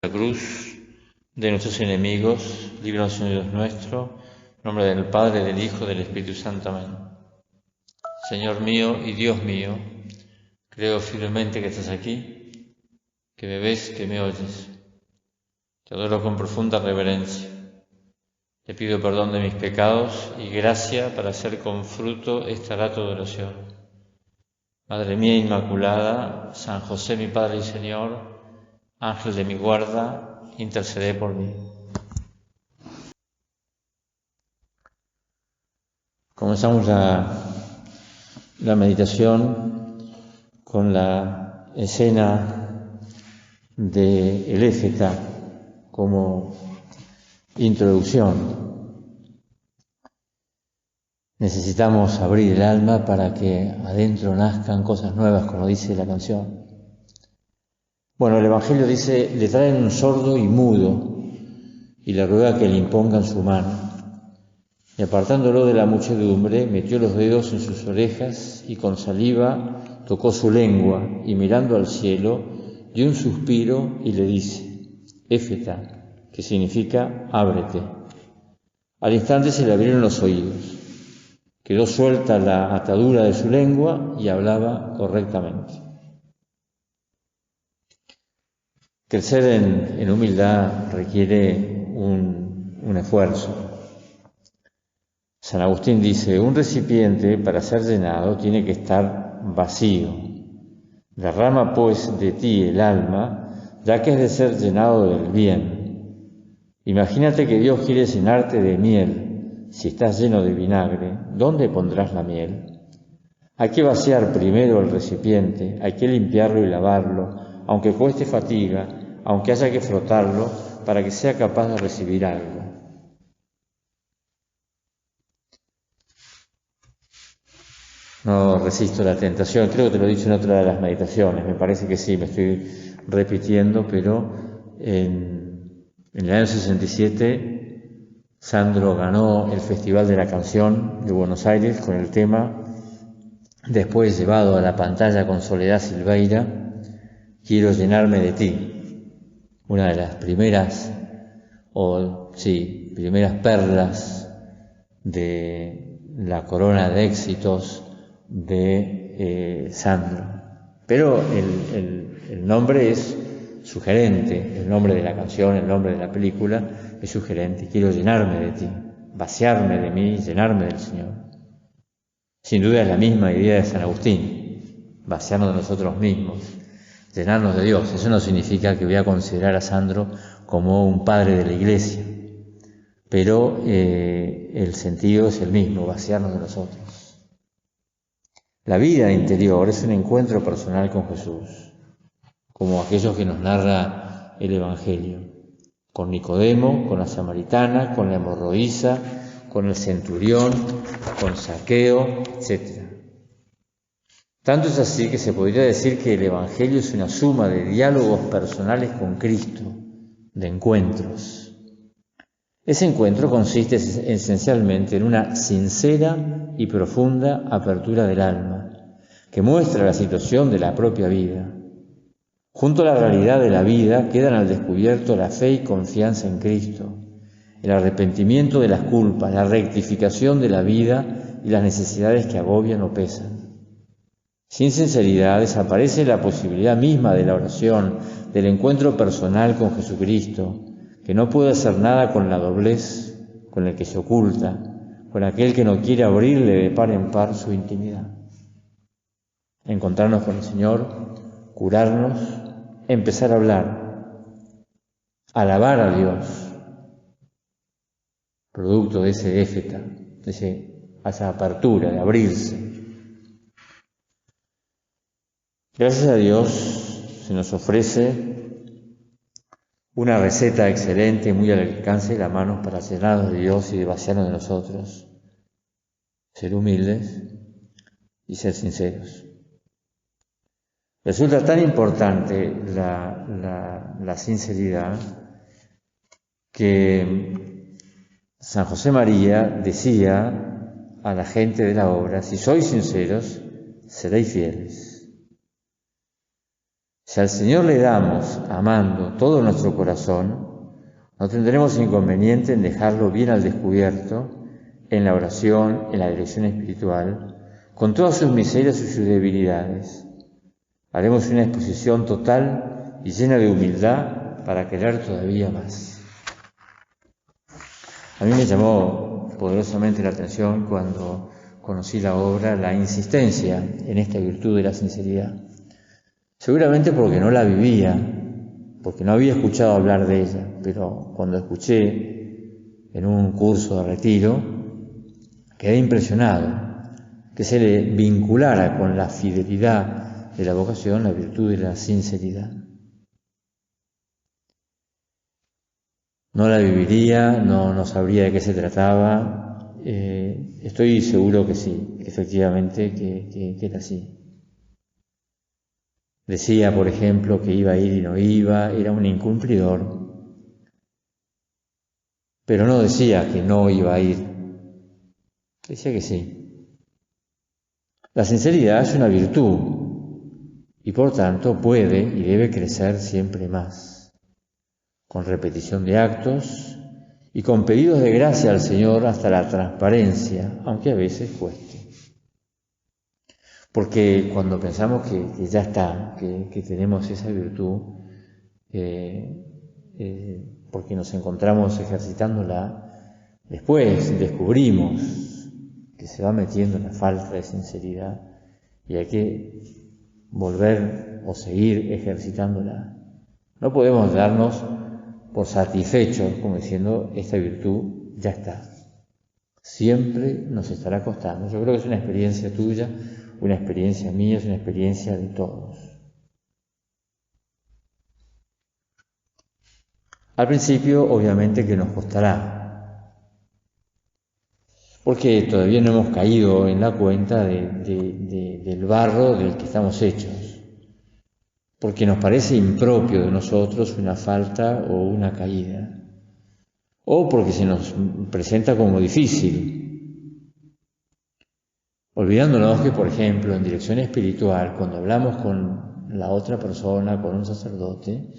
La cruz de nuestros enemigos, líbranos, Señor Dios nuestro, en nombre del Padre, del Hijo, del Espíritu Santo. Amén. Señor mío y Dios mío, creo firmemente que estás aquí, que me ves, que me oyes. Te adoro con profunda reverencia. Te pido perdón de mis pecados y gracia para hacer con fruto este rato de oración. Madre mía Inmaculada, San José mi Padre y Señor, Ángel de mi guarda, intercede por mí. Comenzamos la meditación con la escena de el Éfeta como introducción. Necesitamos abrir el alma para que adentro nazcan cosas nuevas, como dice la canción. Bueno, el Evangelio dice, le traen un sordo y mudo y le ruega que le impongan su mano. Y apartándolo de la muchedumbre, metió los dedos en sus orejas y con saliva tocó su lengua y mirando al cielo dio un suspiro y le dice, Éfeta, que significa ábrete. Al instante se le abrieron los oídos. Quedó suelta la atadura de su lengua y hablaba correctamente. Crecer en humildad requiere un esfuerzo. San Agustín dice, un recipiente para ser llenado tiene que estar vacío. Derrama pues de ti el alma, ya que es de ser llenado del bien. Imagínate que Dios quiere llenarte de miel. Si estás lleno de vinagre, ¿dónde pondrás la miel? Hay que vaciar primero el recipiente, hay que limpiarlo y lavarlo, aunque cueste fatiga, aunque haya que frotarlo, para que sea capaz de recibir algo. No resisto la tentación, creo que te lo he dicho en otra de las meditaciones, me parece que sí, me estoy repitiendo, pero en el año 67 Sandro ganó el Festival de la Canción de Buenos Aires con el tema, después llevado a la pantalla con Soledad Silveira, Quiero llenarme de ti, una de las primeras perlas de la corona de éxitos de Sandro. Pero el nombre es sugerente, el nombre de la canción, el nombre de la película es sugerente. Quiero llenarme de ti, vaciarme de mí, llenarme del Señor. Sin duda es la misma idea de San Agustín, vaciarnos de nosotros mismos, llenarnos de Dios. Eso no significa que voy a considerar a Sandro como un padre de la Iglesia, pero el sentido es el mismo, vaciarnos de nosotros. La vida interior es un encuentro personal con Jesús, como aquellos que nos narra el Evangelio, con Nicodemo, con la samaritana, con la hemorroísa, con el centurión, con Zaqueo, etc. Tanto es así que se podría decir que el Evangelio es una suma de diálogos personales con Cristo, de encuentros. Ese encuentro consiste esencialmente en una sincera y profunda apertura del alma, que muestra la situación de la propia vida. Junto a la realidad de la vida quedan al descubierto la fe y confianza en Cristo, el arrepentimiento de las culpas, la rectificación de la vida y las necesidades que agobian o pesan. Sin sinceridad desaparece la posibilidad misma de la oración, del encuentro personal con Jesucristo, que no puede hacer nada con la doblez con el que se oculta, con aquel que no quiere abrirle de par en par su intimidad. Encontrarnos con el Señor, curarnos, empezar a hablar, alabar a Dios, producto de ese éfeta, de esa apertura, de abrirse. Gracias a Dios se nos ofrece una receta excelente, muy al alcance de la mano para llenarnos de Dios y de vaciarnos de nosotros. Ser humildes y ser sinceros. Resulta tan importante la sinceridad que San José María decía a la gente de la obra, si sois sinceros, seréis fieles. Si al Señor le damos, amando, todo nuestro corazón, no tendremos inconveniente en dejarlo bien al descubierto, en la oración, en la dirección espiritual, con todas sus miserias y sus debilidades. Haremos una exposición total y llena de humildad para querer todavía más. A mí me llamó poderosamente la atención cuando conocí la obra, la insistencia en esta virtud de la sinceridad. Seguramente porque no la vivía, porque no había escuchado hablar de ella, pero cuando escuché en un curso de retiro, quedé impresionado que se le vinculara con la fidelidad de la vocación la virtud de la sinceridad. No la viviría, no sabría de qué se trataba. Estoy seguro que sí, efectivamente, que era así. Decía, por ejemplo, que iba a ir y no iba, era un incumplidor, pero no decía que no iba a ir, decía que sí. La sinceridad es una virtud y por tanto puede y debe crecer siempre más, con repetición de actos y con pedidos de gracia al Señor hasta la transparencia, aunque a veces cueste. Porque cuando pensamos que ya está, que tenemos esa virtud, porque nos encontramos ejercitándola, después descubrimos que se va metiendo la falta de sinceridad y hay que volver o seguir ejercitándola. No podemos darnos por satisfechos, como diciendo, esta virtud ya está. Siempre nos estará costando. Yo creo que es una experiencia tuya, una experiencia mía, es una experiencia de todos. Al principio, obviamente que nos costará, porque todavía no hemos caído en la cuenta del barro del que estamos hechos, porque nos parece impropio de nosotros una falta o una caída, o porque se nos presenta como difícil, olvidándonos que, por ejemplo, en dirección espiritual, cuando hablamos con la otra persona, con un sacerdote,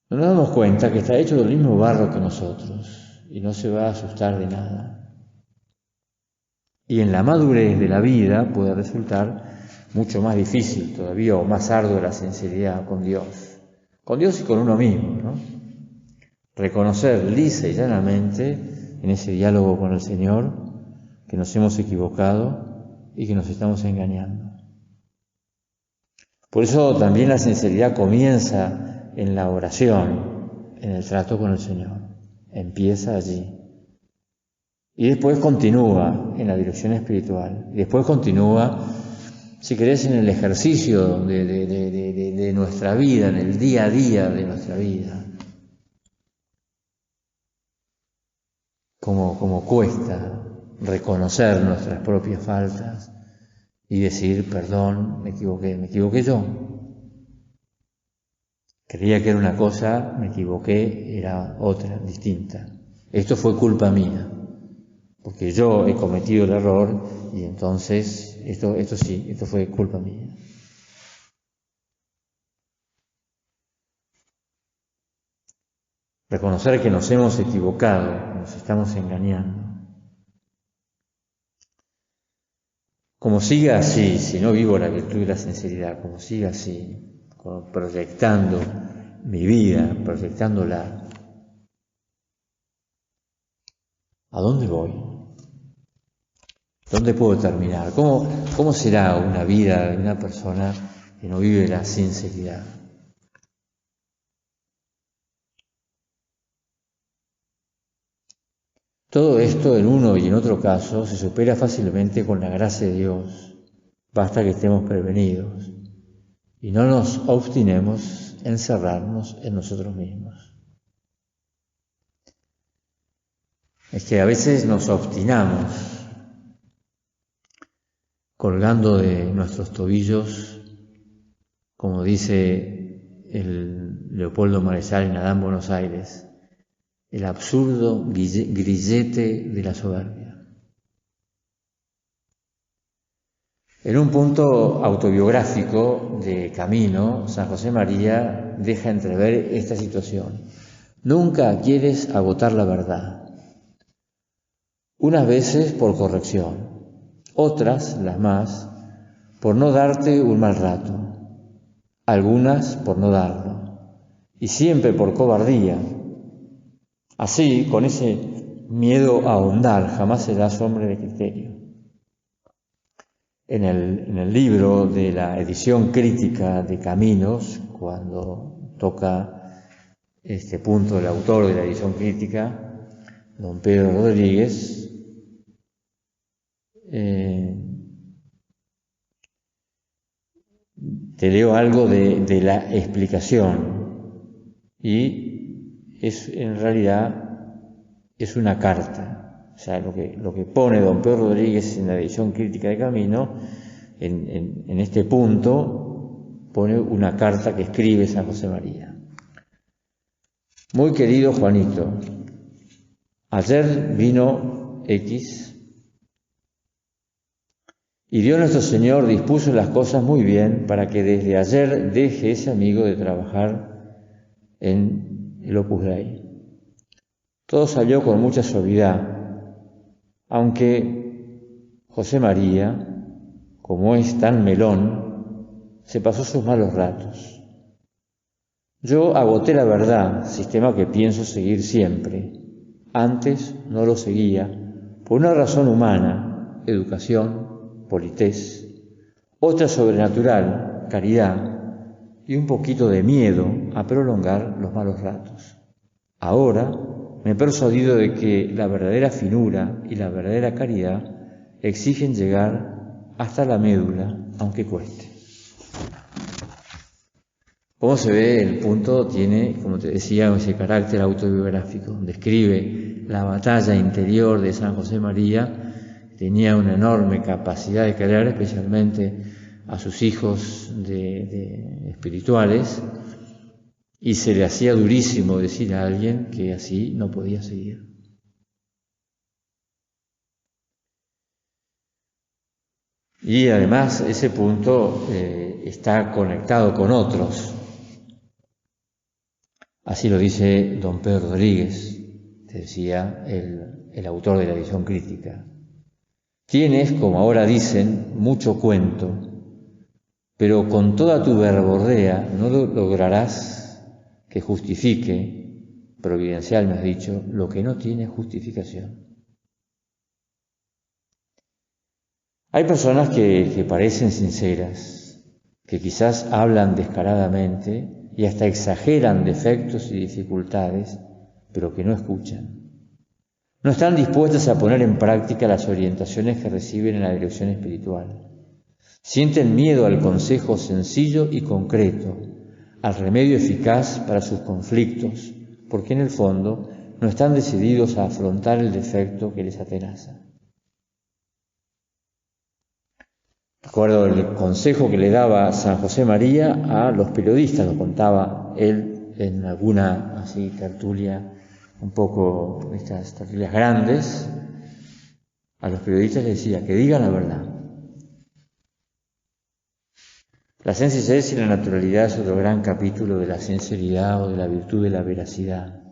no nos damos cuenta que está hecho del mismo barro que nosotros y no se va a asustar de nada. Y en la madurez de la vida puede resultar mucho más difícil todavía o más ardua la sinceridad con Dios y con uno mismo, ¿no? Reconocer lisa y llanamente en ese diálogo con el Señor que nos hemos equivocado y que nos estamos engañando. Por eso también la sinceridad comienza en la oración, en el trato con el Señor. Empieza allí. Y después continúa en la dirección espiritual. Y después continúa, si querés, en el ejercicio de nuestra vida, en el día a día de nuestra vida. Como cuesta reconocer nuestras propias faltas y decir, perdón, me equivoqué yo. Creía que era una cosa, me equivoqué, era otra, distinta. Esto fue culpa mía, porque yo he cometido el error y entonces esto fue culpa mía. Reconocer que nos hemos equivocado, nos estamos engañando. Como siga así, si no vivo la virtud de la sinceridad, como siga así, proyectando mi vida, proyectándola, ¿a dónde voy? ¿Dónde puedo terminar? ¿Cómo será una vida de una persona que no vive la sinceridad? Todo esto en uno y en otro caso se supera fácilmente con la gracia de Dios. Basta que estemos prevenidos y no nos obstinemos en cerrarnos en nosotros mismos. Es que a veces nos obstinamos colgando de nuestros tobillos, como dice el Leopoldo Marechal en Adán, Buenos Aires, el absurdo grillete de la soberbia. En un punto autobiográfico de Camino, San José María deja entrever esta situación. Nunca quieres agotar la verdad. Unas veces por corrección, otras, las más, por no darte un mal rato, algunas por no darlo, y siempre por cobardía. Así, con ese miedo a ahondar, jamás serás hombre de criterio. En el libro de la edición crítica de Caminos, cuando toca este punto el autor de la edición crítica, don Pedro Rodríguez, te leo algo de la explicación, y en realidad es una carta. O sea, lo que pone don Pedro Rodríguez en la edición crítica de Camino, en este punto, pone una carta que escribe San José María. Muy querido Juanito, ayer vino X y Dios nuestro Señor dispuso las cosas muy bien para que desde ayer deje ese amigo de trabajar en el Opus Dei. Todo salió con mucha suavidad, aunque José María, como es tan melón, se pasó sus malos ratos. Yo agoté la verdad, sistema que pienso seguir siempre. Antes no lo seguía, por una razón humana, educación, politez, otra sobrenatural, caridad, y un poquito de miedo a prolongar los malos ratos. Ahora me he persuadido de que la verdadera finura y la verdadera caridad exigen llegar hasta la médula, aunque cueste. Como se ve, el punto tiene, como te decía, ese carácter autobiográfico. Describe la batalla interior de San José María. Tenía una enorme capacidad de querer, especialmente a sus hijos espirituales, y se le hacía durísimo decir a alguien que así no podía seguir. Y además ese punto está conectado con otros. Así lo dice don Pedro Rodríguez, te decía el autor de la edición crítica. Tienes, como ahora dicen, mucho cuento, pero con toda tu verborrea no lograrás que justifique, providencial me has dicho, lo que no tiene justificación. Hay personas que parecen sinceras, que quizás hablan descaradamente y hasta exageran defectos y dificultades, pero que no escuchan. No están dispuestas a poner en práctica las orientaciones que reciben en la dirección espiritual. Sienten miedo al consejo sencillo y concreto, al remedio eficaz para sus conflictos, porque en el fondo no están decididos a afrontar el defecto que les atenaza. Recuerdo el consejo que le daba San José María a los periodistas, lo contaba él en alguna así tertulia, un poco estas tertulias grandes. A los periodistas les decía que digan la verdad. La sencillez y la naturalidad es otro gran capítulo de la sinceridad o de la virtud de la veracidad.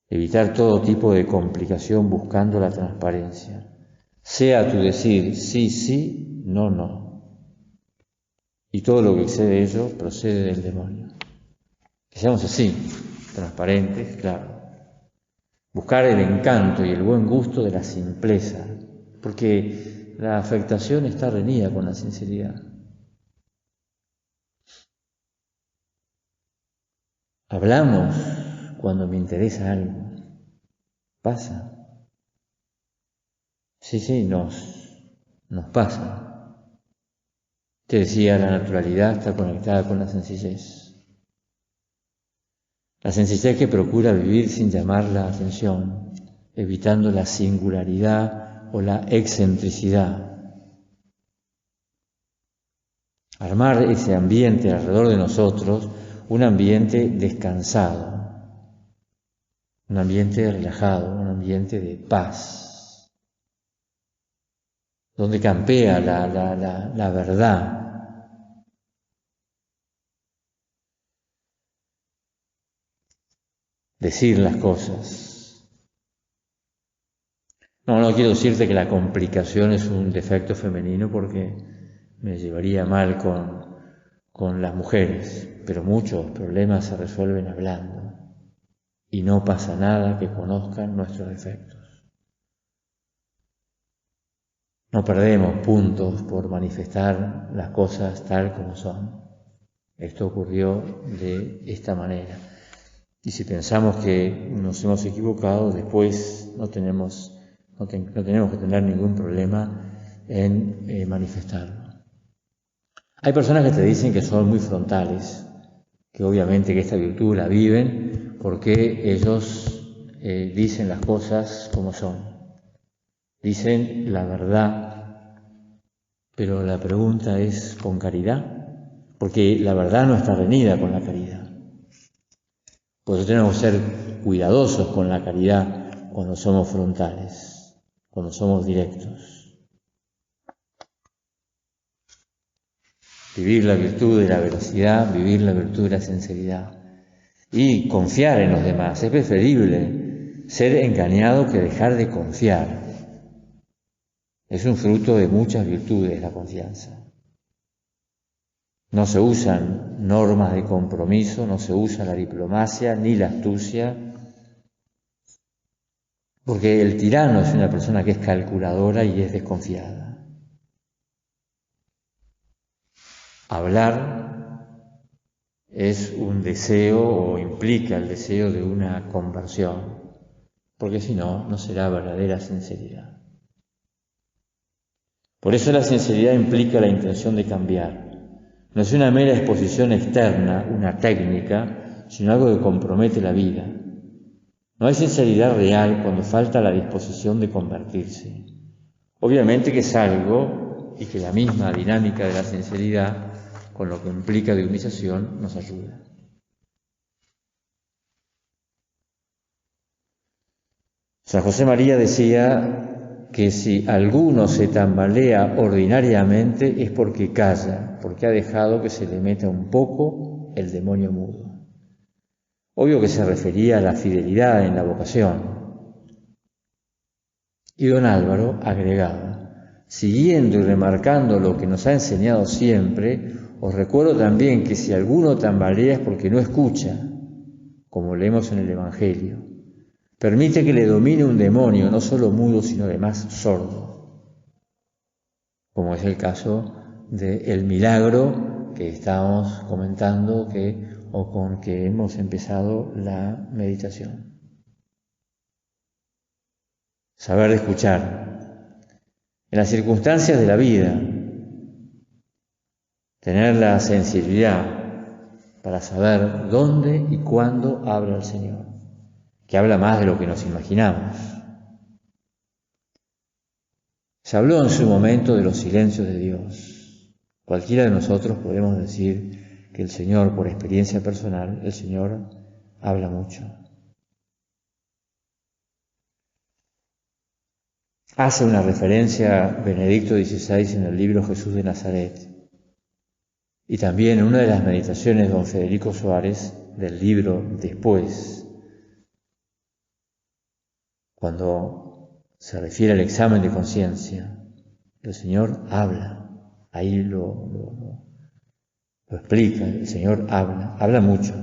Evitar todo tipo de complicación buscando la transparencia. Sea tu decir sí, sí, no, no. Y todo lo que excede ello procede del demonio. Que seamos así, transparentes, claro. Buscar el encanto y el buen gusto de la simpleza, porque la afectación está reñida con la sinceridad. Hablamos cuando me interesa algo. Pasa. Sí, nos pasa. Te decía, la naturalidad está conectada con la sencillez. La sencillez que procura vivir sin llamar la atención, evitando la singularidad o la excentricidad. Armar ese ambiente alrededor de nosotros, un ambiente descansado, un ambiente relajado, un ambiente de paz. donde campea la verdad. Decir las cosas. No quiero decirte que la complicación es un defecto femenino porque me llevaría mal con las mujeres, pero muchos problemas se resuelven hablando y no pasa nada que conozcan nuestros defectos. No perdemos puntos por manifestar las cosas tal como son. Esto ocurrió de esta manera. Y si pensamos que nos hemos equivocado, después no tenemos que tener ningún problema en manifestarlo. Hay personas que te dicen que son muy frontales, que obviamente que esta virtud la viven porque ellos dicen las cosas como son. Dicen la verdad, pero la pregunta es ¿con caridad? Porque la verdad no está reñida con la caridad. Por eso tenemos que ser cuidadosos con la caridad cuando somos frontales, cuando somos directos. Vivir la virtud de la veracidad, vivir la virtud de la sinceridad y confiar en los demás. Es preferible ser engañado que dejar de confiar. Es un fruto de muchas virtudes la confianza. No se usan normas de compromiso, no se usa la diplomacia ni la astucia, porque el tirano es una persona que es calculadora y es desconfiada. Hablar es un deseo o implica el deseo de una conversión, porque si no, no será verdadera sinceridad. Por eso la sinceridad implica la intención de cambiar. No es una mera exposición externa, una técnica, sino algo que compromete la vida. No hay sinceridad real cuando falta la disposición de convertirse. Obviamente que es algo y que la misma dinámica de la sinceridad, con lo que implica de humillación, nos ayuda. San José María decía que si alguno se tambalea ordinariamente es porque calla, porque ha dejado que se le meta un poco el demonio mudo. Obvio que se refería a la fidelidad en la vocación. Y don Álvaro agregaba, siguiendo y remarcando lo que nos ha enseñado siempre, os recuerdo también que si alguno tambalea es porque no escucha, como leemos en el Evangelio. Permite que le domine un demonio, no solo mudo, sino además sordo, como es el caso del milagro que estamos comentando o con que hemos empezado la meditación. Saber escuchar. En las circunstancias de la vida, tener la sensibilidad para saber dónde y cuándo habla el Señor, que habla más de lo que nos imaginamos. Se habló en su momento de los silencios de Dios. Cualquiera de nosotros podemos decir que el Señor, por experiencia personal, el Señor habla mucho. Hace una referencia Benedicto XVI en el libro Jesús de Nazaret. Y también en una de las meditaciones de don Federico Suárez del libro Después, cuando se refiere al examen de conciencia, el Señor habla, ahí lo explica, el Señor habla mucho.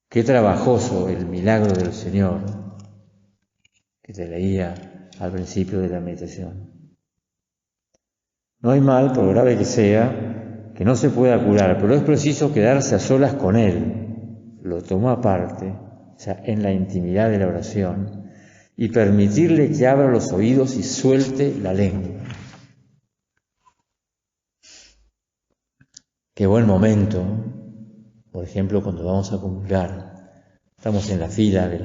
Qué trabajoso el milagro del Señor que te leía al principio de la meditación. No hay mal, por grave que sea, que no se pueda curar, pero es preciso quedarse a solas con Él. Lo tomó aparte, o sea, en la intimidad de la oración, y permitirle que abra los oídos y suelte la lengua. Qué buen momento, por ejemplo, cuando vamos a comulgar. Estamos en la fila de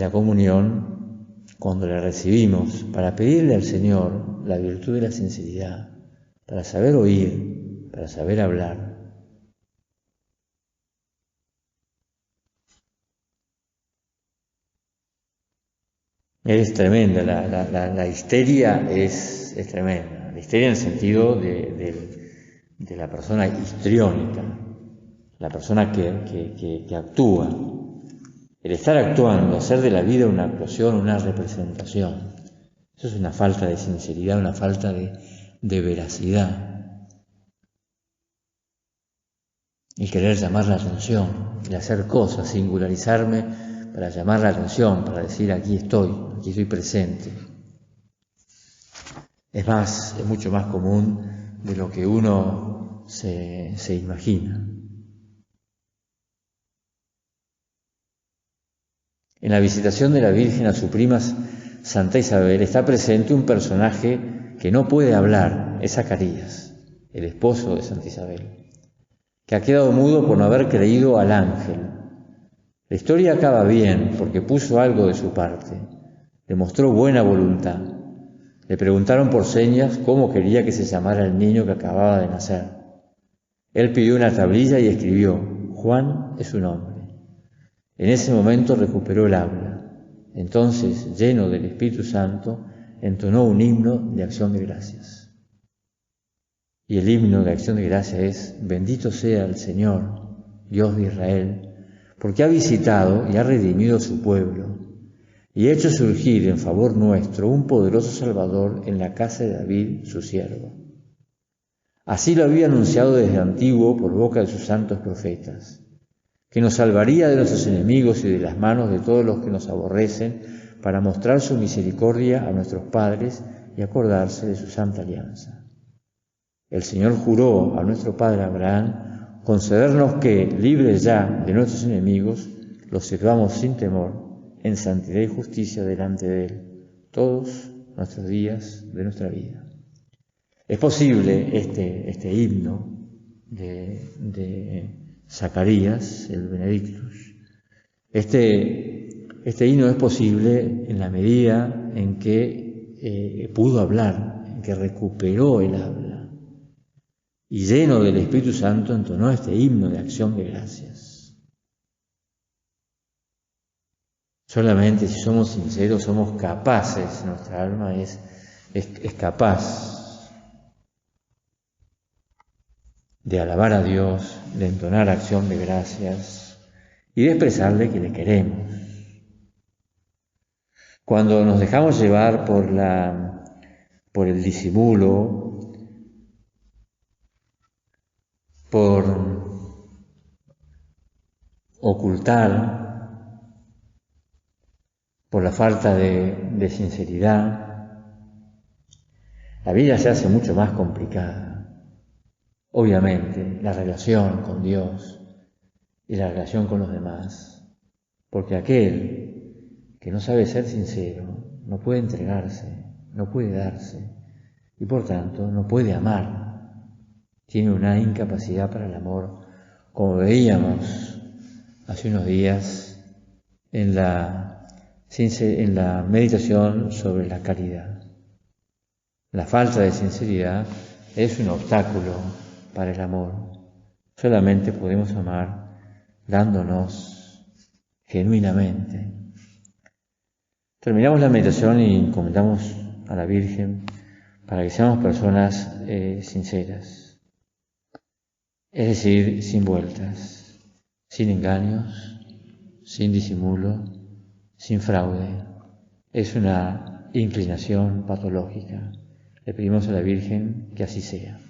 la comunión, cuando la recibimos, para pedirle al Señor la virtud de la sinceridad, para saber oír, para saber hablar. Es tremenda, la histeria es tremenda. La histeria en el sentido de la persona histriónica, la persona que actúa. El estar actuando, hacer de la vida una actuación, una representación. Eso es una falta de sinceridad, una falta de veracidad. El querer llamar la atención, el hacer cosas, singularizarme para llamar la atención, para decir aquí estoy presente. Es mucho más común de lo que uno se imagina. En la visitación de la Virgen a su prima Santa Isabel está presente un personaje que no puede hablar, es Zacarías, el esposo de Santa Isabel, que ha quedado mudo por no haber creído al ángel. La historia acaba bien porque puso algo de su parte, demostró buena voluntad. Le preguntaron por señas cómo quería que se llamara el niño que acababa de nacer. Él pidió una tablilla y escribió: Juan es su nombre. En ese momento recuperó el habla. Entonces, lleno del Espíritu Santo, entonó un himno de acción de gracias. Y el himno de acción de gracias es: bendito sea el Señor, Dios de Israel, porque ha visitado y ha redimido su pueblo, y ha hecho surgir en favor nuestro un poderoso Salvador en la casa de David, su siervo. Así lo había anunciado desde antiguo por boca de sus santos profetas, que nos salvaría de nuestros enemigos y de las manos de todos los que nos aborrecen, para mostrar su misericordia a nuestros padres y acordarse de su santa alianza. El Señor juró a nuestro padre Abraham concedernos que, libres ya de nuestros enemigos, los sirvamos sin temor, en santidad y justicia delante de Él, todos nuestros días de nuestra vida. Es posible este himno de Zacarías, el Benedictus. Este himno es posible en la medida en que pudo hablar, en que recuperó el habla, y lleno del Espíritu Santo entonó este himno de acción de gracias. Solamente si somos sinceros, somos capaces, nuestra alma es capaz de alabar a Dios, de entonar acción de gracias y de expresarle que le queremos. Cuando nos dejamos llevar por el disimulo, por ocultar, por la falta de sinceridad, la vida se hace mucho más complicada. Obviamente, la relación con Dios y la relación con los demás, porque aquel que no sabe ser sincero no puede entregarse, no puede darse y por tanto no puede amar. Tiene una incapacidad para el amor, como veíamos hace unos días en la meditación sobre la caridad. La falta de sinceridad es un obstáculo para el amor. Solamente podemos amar dándonos genuinamente. Terminamos la meditación y encomendamos a la Virgen para que seamos personas sinceras, es decir, sin vueltas, sin engaños, sin disimulo, sin fraude. Es una inclinación patológica. Le pedimos a la Virgen que así sea.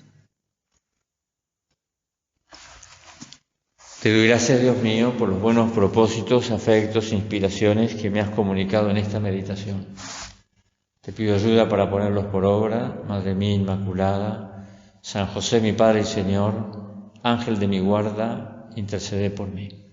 Te doy gracias, Dios mío, por los buenos propósitos, afectos e inspiraciones que me has comunicado en esta meditación. Te pido ayuda para ponerlos por obra, Madre mía Inmaculada, San José mi Padre y Señor, Ángel de mi guarda, intercede por mí.